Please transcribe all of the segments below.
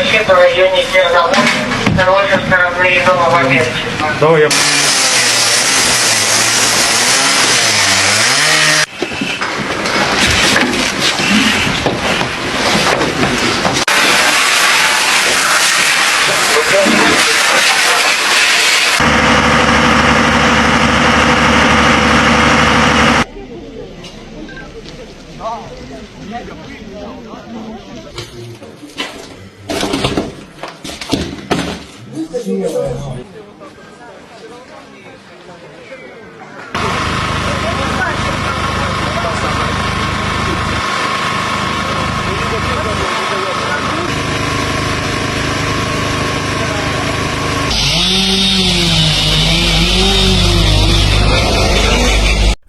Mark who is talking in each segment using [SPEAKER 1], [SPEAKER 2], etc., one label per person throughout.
[SPEAKER 1] ракета в районе Черноморска с нашей стороны и дома в Америке.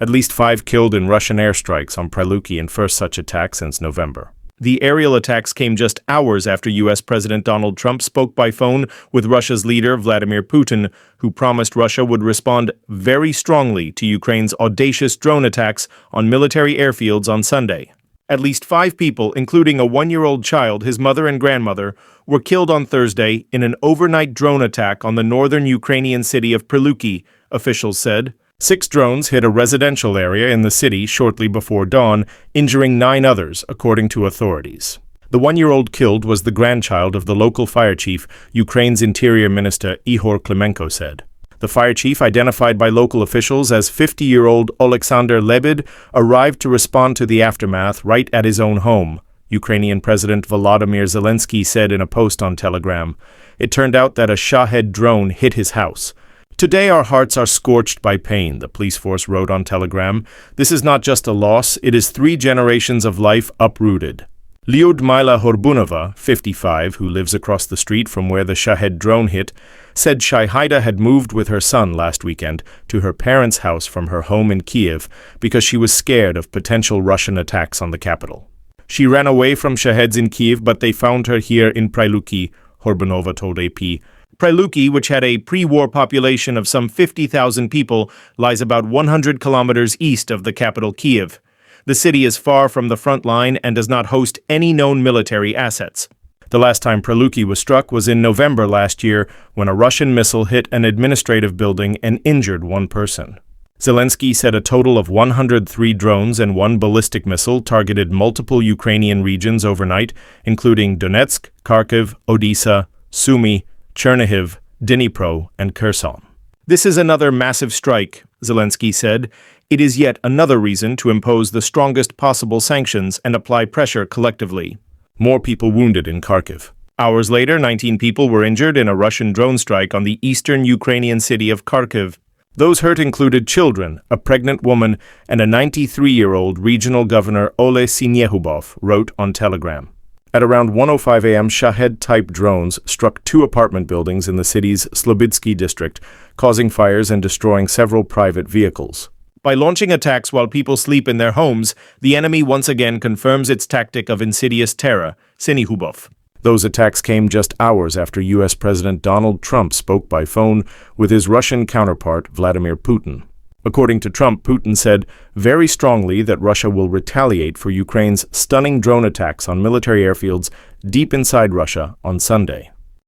[SPEAKER 2] At least 5 killed in Russian airstrikes on Pryluky in first such attack since November. The aerial attacks came just hours after U.S. President Donald Trump spoke by phone with Russia's leader Vladimir Putin, who promised Russia would respond very strongly to Ukraine's audacious drone attacks on military airfields on Sunday. At least 5 people, including a 1-year-old child, his mother and grandmother, were killed on Thursday in an overnight drone attack on the northern Ukrainian city of Pryluky, officials said. 6 drones hit a residential area in the city shortly before dawn, injuring 9 others, according to authorities. The 1-year-old killed was the grandchild of the local fire chief, Ukraine's Interior Minister Ihor Klymenko said. The fire chief, identified by local officials as 50-year-old Oleksandr Lebed, arrived to respond to the aftermath right at his own home, Ukrainian President Volodymyr Zelensky said in a post on Telegram. It turned out that a Shahed drone hit his house. Today our hearts are scorched by pain, the police force wrote on Telegram. This is not just a loss, it is 3 generations of life uprooted. Lyudmila Horbunova, 55, who lives across the street from where the Shahed drone hit, said Shahida had moved with her son last weekend to her parents' house from her home in Kiev because she was scared of potential Russian attacks on the capital. She ran away from Shaheds in Kiev, but they found her here in Pryluky, Horbunova told AP. Pryluky, which had a pre-war population of some 50,000 people, lies about 100 kilometers east of the capital Kiev. The city is far from the front line and does not host any known military assets. The last time Pryluky was struck was in November last year, when a Russian missile hit an administrative building and injured 1 person. Zelensky said a total of 103 drones and 1 ballistic missile targeted multiple Ukrainian regions overnight, including Donetsk, Kharkiv, Odessa, Sumy, Chernihiv, Dnipro, and Kherson. This is another massive strike, Zelensky said. It is yet another reason to impose the strongest possible sanctions and apply pressure collectively. More people wounded in Kharkiv. Hours later, 19 people were injured in a Russian drone strike on the eastern Ukrainian city of Kharkiv. Those hurt included children, a pregnant woman, and a 93-year-old regional governor Ole Sinyehubov wrote on Telegram. At around 1:05 a.m., Shahed-type drones struck 2 apartment buildings in the city's Slobidsky district, causing fires and destroying several private vehicles. By launching attacks while people sleep in their homes, the enemy once again confirms its tactic of insidious terror, Sinyehubov. Those attacks came just hours after U.S. President Donald Trump spoke by phone with his Russian counterpart, Vladimir Putin. According to Trump, Putin said very strongly that Russia will retaliate for Ukraine's stunning drone attacks on military airfields deep inside Russia on Sunday.